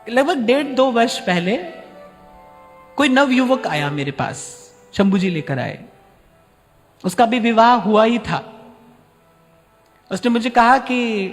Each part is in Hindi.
लगभग 1.5-2 वर्ष पहले कोई नवयुवक आया मेरे पास, शंभू जी लेकर आए। उसका भी विवाह हुआ ही था। उसने मुझे कहा कि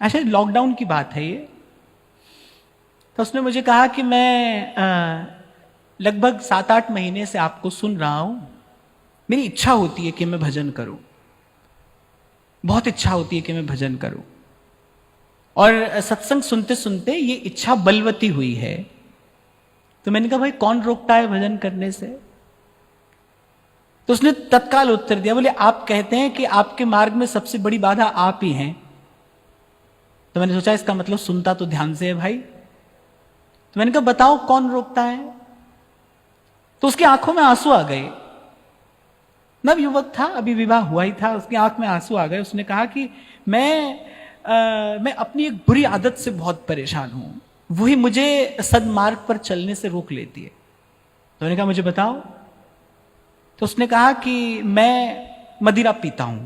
अच्छा लॉकडाउन की बात है ये, तो उसने मुझे कहा कि मैं लगभग 7-8 महीने से आपको सुन रहा हूं, मेरी इच्छा होती है कि मैं भजन करूं, बहुत इच्छा होती है कि मैं भजन करूं, और सत्संग सुनते सुनते ये इच्छा बलवती हुई है। तो मैंने कहा भाई कौन रोकता है भजन करने से? तो उसने तत्काल उत्तर दिया, बोले आप कहते हैं कि आपके मार्ग में सबसे बड़ी बाधा आप ही हैं। तो मैंने सोचा इसका मतलब सुनता तो ध्यान से है भाई। तो मैंने कहा बताओ कौन रोकता है? तो उसकी आंखों में आंसू आ गए। नव युवक था, अभी विवाह हुआ ही था, उसकी आंख में आंसू आ गए। उसने कहा कि मैं अपनी एक बुरी आदत से बहुत परेशान हूं, वही मुझे सदमार्ग पर चलने से रोक लेती है। तो मैंने कहा मुझे बताओ। तो उसने कहा कि मैं मदिरा पीता हूं,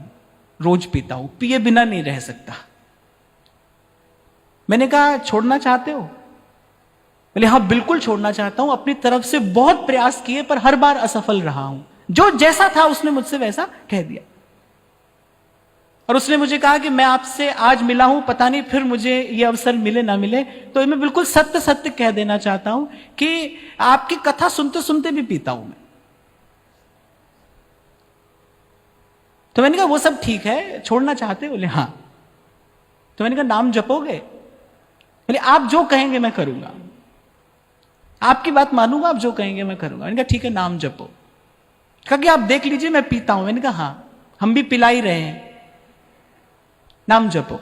रोज पीता हूं, पिए बिना नहीं रह सकता। मैंने कहा छोड़ना चाहते हो? बोले हाँ बिल्कुल छोड़ना चाहता हूं, अपनी तरफ से बहुत प्रयास किए पर हर बार असफल रहा हूं। जो जैसा था उसने मुझसे वैसा कह दिया। और उसने मुझे कहा कि मैं आपसे आज मिला हूं, पता नहीं फिर मुझे ये अवसर मिले ना मिले, तो मैं बिल्कुल सत्य सत्य कह देना चाहता हूं कि आपकी कथा सुनते सुनते भी पीता हूं मैं। तो मैंने कहा वो सब ठीक है, छोड़ना चाहते? बोले हाँ। तो मैंने कहा नाम जपोगे? बोले आप जो कहेंगे मैं करूंगा, आपकी बात मानूंगा, आप जो कहेंगे मैं करूंगा। मैंने कहा ठीक है नाम जपो। कहा कि आप देख लीजिए मैं पीता हूं। मैंने कहा हाँ हम भी पिला ही रहे हैं, नाम जपो।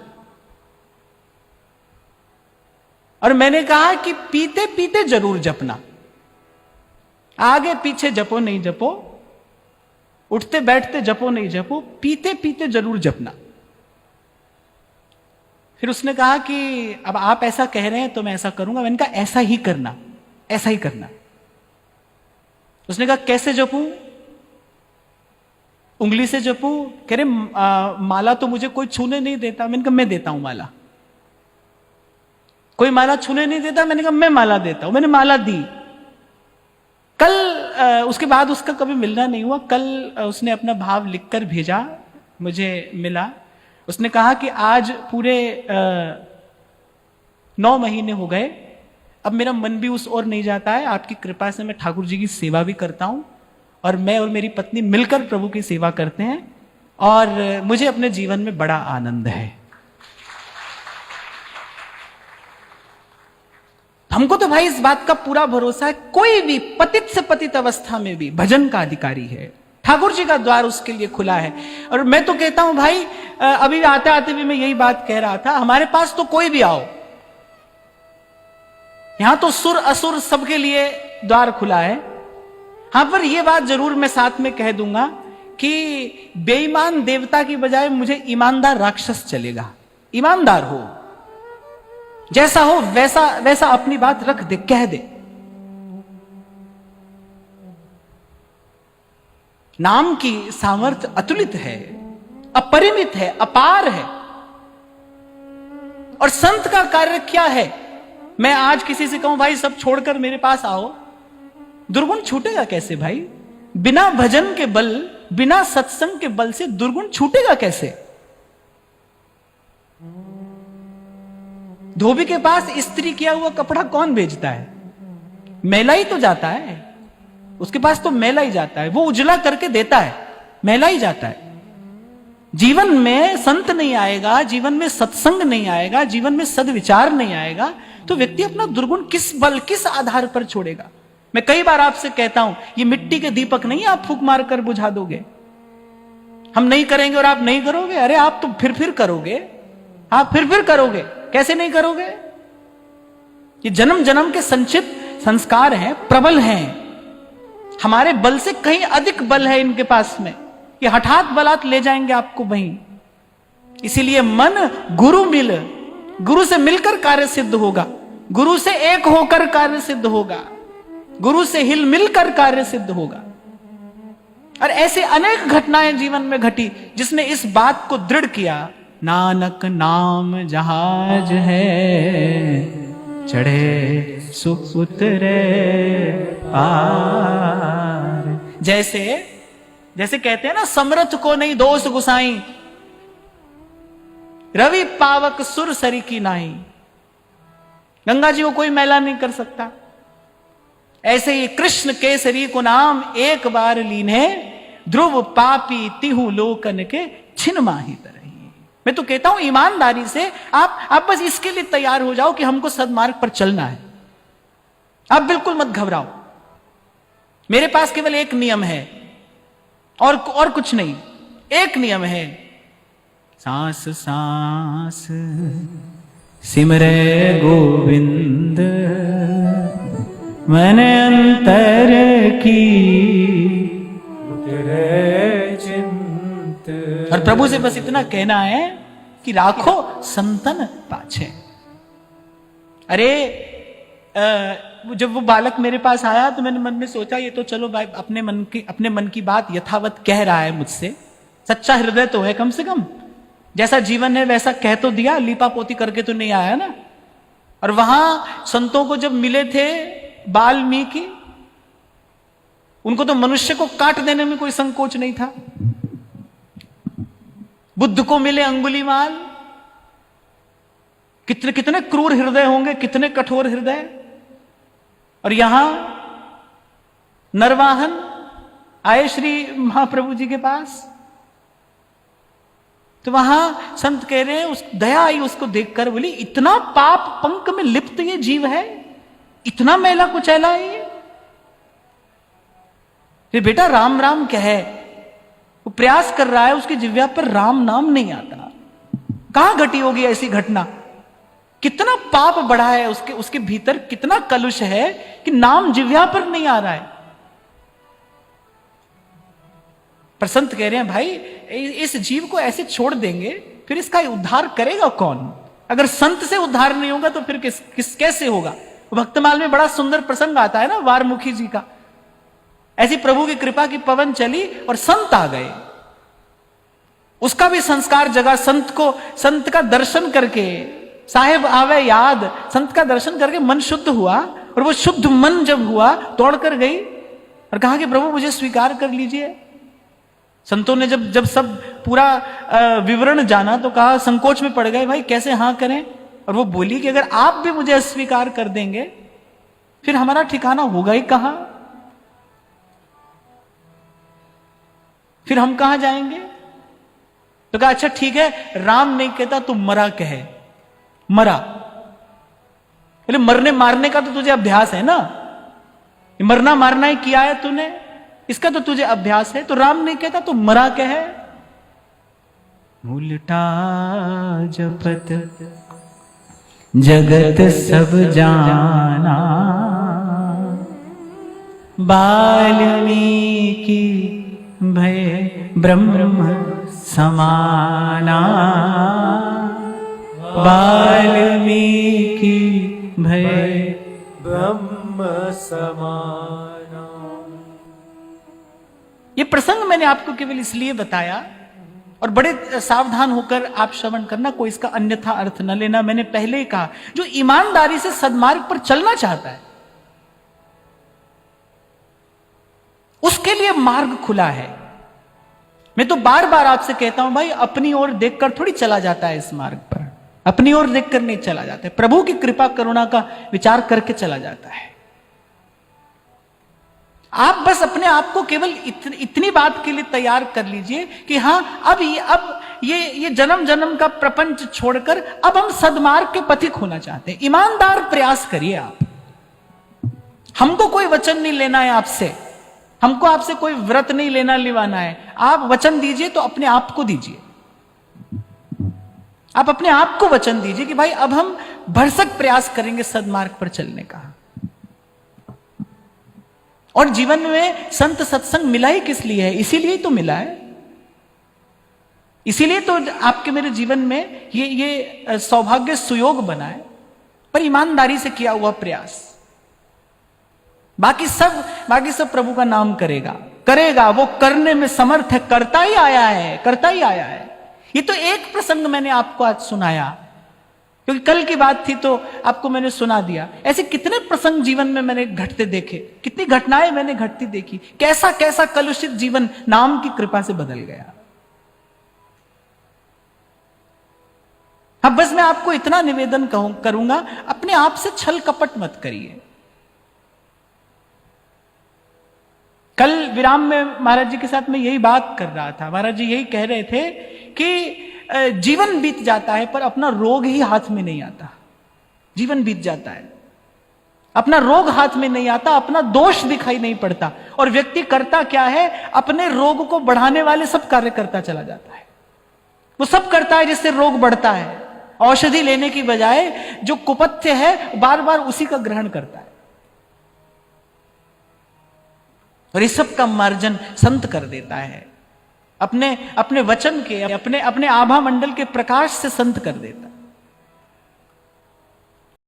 और मैंने कहा कि पीते पीते जरूर जपना, आगे पीछे जपो नहीं जपो, उठते बैठते जपो नहीं जपो, पीते पीते जरूर जपना। फिर उसने कहा कि अब आप ऐसा कह रहे हैं तो मैं ऐसा करूंगा। मैंने कहा ऐसा ही करना, ऐसा ही करना। उसने कहा कैसे जपूं? उंगली से जपूं? कह रहे माला तो मुझे कोई छूने नहीं देता। मैंने कहा मैं देता हूं माला। कोई माला छूने नहीं देता। मैंने कहा मैं माला देता हूं। मैंने माला दी। कल उसके बाद उसका कभी मिलना नहीं हुआ। कल उसने अपना भाव लिखकर भेजा, मुझे मिला। उसने कहा कि आज पूरे 9 महीने हो गए, अब मेरा मन भी उस ओर नहीं जाता है। आपकी कृपा से मैं ठाकुर जी की सेवा भी करता हूं, और मैं और मेरी पत्नी मिलकर प्रभु की सेवा करते हैं, और मुझे अपने जीवन में बड़ा आनंद है। हमको तो भाई इस बात का पूरा भरोसा है, कोई भी पतित से पतित अवस्था में भी भजन का अधिकारी है, ठाकुर जी का द्वार उसके लिए खुला है। और मैं तो कहता हूं भाई, अभी आते आते भी मैं यही बात कह रहा था, हमारे पास तो कोई भी आओ, यहां तो सुर असुर सबके लिए द्वार खुला है। हां पर यह बात जरूर मैं साथ में कह दूंगा कि बेईमान देवता की बजाय मुझे ईमानदार राक्षस चलेगा। ईमानदार हो, जैसा हो वैसा वैसा अपनी बात रख दे, कह दे। नाम की सामर्थ्य अतुलित है, अपरिमित है, अपार है। और संत का कार्य क्या है? मैं आज किसी से कहूं भाई सब छोड़कर मेरे पास आओ, दुर्गुण छूटेगा कैसे भाई? बिना भजन के बल, बिना सत्संग के बल से दुर्गुण छूटेगा कैसे? धोबी के पास इस्त्री किया हुआ कपड़ा कौन भेजता है? मैला ही तो जाता है, उसके पास तो मैला ही जाता है, वो उजला करके देता है, मैला ही जाता है। जीवन में संत नहीं आएगा, जीवन में सत्संग नहीं आएगा, जीवन में सदविचार नहीं आएगा, तो व्यक्ति अपना दुर्गुण किस बल, किस आधार पर छोड़ेगा? मैं कई बार आपसे कहता हूं, ये मिट्टी के दीपक नहीं आप फूंक मार कर बुझा दोगे। हम नहीं करेंगे और आप नहीं करोगे? अरे आप तो फिर करोगे, आप फिर करोगे। कैसे नहीं करोगे? ये जन्म जन्म के संचित संस्कार हैं, प्रबल हैं, हमारे बल से कहीं अधिक बल है इनके पास में। ये हठात बलात् ले जाएंगे आपको वहीं। इसीलिए मन गुरु मिल, गुरु से मिलकर कार्य सिद्ध होगा, गुरु से एक होकर कार्य सिद्ध होगा, गुरु से हिल मिलकर कार्य सिद्ध होगा। और ऐसे अनेक घटनाएं जीवन में घटी जिसने इस बात को दृढ़ किया, नानक नाम जहाज है चढ़े सुख उतरे पार। जैसे जैसे कहते हैं ना, समरथ को नहीं दोष गुसाई, रवि पावक सुर सरी की नाई। गंगा जी को कोई मैला नहीं कर सकता। ऐसे ही कृष्ण केसरी को नाम एक बार लीने, ध्रुव पापी तिहु लोकन के छिन माही तरही। मैं तो कहता हूं ईमानदारी से आप बस इसके लिए तैयार हो जाओ कि हमको सद्मार्ग पर चलना है। आप बिल्कुल मत घबराओ। मेरे पास केवल एक नियम है और कुछ नहीं। एक नियम है, सांस सांस सिमरे गोविंद, मन अंतर की उतरे चिंत। और प्रभु से बस इतना कहना है कि राखो संतन पाछे। अरे जब वो बालक मेरे पास आया तो मैंने मन में सोचा, ये तो चलो भाई अपने मन की बात यथावत कह रहा है मुझसे, सच्चा हृदय तो है कम से कम, जैसा जीवन है वैसा कह तो दिया, लीपा पोती करके तो नहीं आया ना। और वहां संतों को जब मिले थे वाल्मीकि, उनको तो मनुष्य को काट देने में कोई संकोच नहीं था। बुद्ध को मिले अंगुलीमाल, कितने कितने क्रूर हृदय होंगे, कितने कठोर हृदय। और यहां नरवाहन आए श्री महाप्रभु जी के पास, तो वहां संत कह रहे हैं, उस दया आई उसको देखकर, बोली इतना पाप पंक में लिप्त ये जीव है, इतना मैला कुचैला है ये। फिर बेटा राम राम कहे, वो प्रयास कर रहा है, उसकी जिह्वा पर राम नाम नहीं आता। कहां घटी होगी ऐसी घटना? कितना पाप बढ़ा है उसके भीतर, कितना कलुष है कि नाम जिह्वा पर नहीं आ रहा है। पर संत कह रहे हैं भाई इस जीव को ऐसे छोड़ देंगे फिर इसका उद्धार करेगा कौन? अगर संत से उद्धार नहीं होगा तो फिर कैसे होगा? भक्तमाल में बड़ा सुंदर प्रसंग आता है ना वारमुखी जी का। ऐसी प्रभु की कृपा की पवन चली और संत आ गए, उसका भी संस्कार जगा। संत का दर्शन करके, साहेब आवे याद, संत का दर्शन करके मन शुद्ध हुआ। और वो शुद्ध मन जब हुआ तोड़ कर गई और कहा कि प्रभु मुझे स्वीकार कर लीजिए। संतों ने जब सब पूरा विवरण जाना तो कहा, संकोच में पड़ गए, भाई कैसे हाँ करें। और वो बोली कि अगर आप भी मुझे अस्वीकार कर देंगे फिर हमारा ठिकाना होगा ही कहां, फिर हम कहां जाएंगे? तो कहा अच्छा ठीक है, राम नहीं कहता तू मरा कहे। मरा, बोले मरने मारने का तो तुझे अभ्यास है ना, मरना मारना ही किया है तूने, इसका तो तुझे अभ्यास है। तो राम नहीं कहता तो मरा कहे। उल्टा जपत जगत सब जाना, वाल्मीकि भय ब्रह्म समाना, वाल्मीकि भय ब्रह्म समाना। ये प्रसंग मैंने आपको केवल इसलिए बताया, और बड़े सावधान होकर आप श्रवण करना, कोई इसका अन्यथा अर्थ न लेना। मैंने पहले ही कहा, जो ईमानदारी से सद्मार्ग पर चलना चाहता है उसके लिए मार्ग खुला है। मैं तो बार बार आपसे कहता हूं भाई, अपनी ओर देखकर थोड़ी चला जाता है इस मार्ग पर, अपनी ओर देखकर नहीं चला जाता है, प्रभु की कृपा करुणा का विचार करके चला जाता है। आप बस अपने आप को केवल इतनी बात के लिए तैयार कर लीजिए कि हां अब ये जन्म जन्म का प्रपंच छोड़कर अब हम सद्मार्ग के पथिक होना चाहते हैं। ईमानदार प्रयास करिए आप। हमको कोई वचन नहीं लेना है आपसे, हमको आपसे कोई व्रत नहीं लेना लिवाना है। आप वचन दीजिए तो अपने आप को दीजिए, आप अपने आप को वचन दीजिए कि भाई अब हम भरसक प्रयास करेंगे सद्मार्ग पर चलने का। और जीवन में संत सत्संग मिला ही किस लिए है? इसीलिए तो मिला है, इसीलिए तो आपके मेरे जीवन में ये सौभाग्य सुयोग बना है, पर ईमानदारी से किया हुआ प्रयास। बाकी सब प्रभु का नाम करेगा, वो करने में समर्थ है, करता ही आया है। ये तो एक प्रसंग मैंने आपको आज सुनाया क्योंकि कल की बात थी तो आपको मैंने सुना दिया। ऐसे कितने प्रसंग जीवन में मैंने घटते देखे, कितनी घटनाएं मैंने घटती देखी, कैसा कैसा कलुषित जीवन नाम की कृपा से बदल गया। अब बस मैं आपको इतना निवेदन करूंगा, अपने आप से छल कपट मत करिए। कल विराम में महाराज जी के साथ मैं यही बात कर रहा था। महाराज जी यही कह रहे थे कि जीवन बीत जाता है पर अपना रोग ही हाथ में नहीं आता। जीवन बीत जाता है, अपना रोग हाथ में नहीं आता, अपना दोष दिखाई नहीं पड़ता, और व्यक्ति करता क्या है, अपने रोग को बढ़ाने वाले सब कार्य करता चला जाता है। वो सब करता है जिससे रोग बढ़ता है। औषधि लेने की बजाय जो कुपथ्य है बार बार उसी का ग्रहण करता है, और इस सब का मार्जन संत कर देता है। अपने अपने वचन के, अपने अपने आभा मंडल के प्रकाश से संत कर देता है।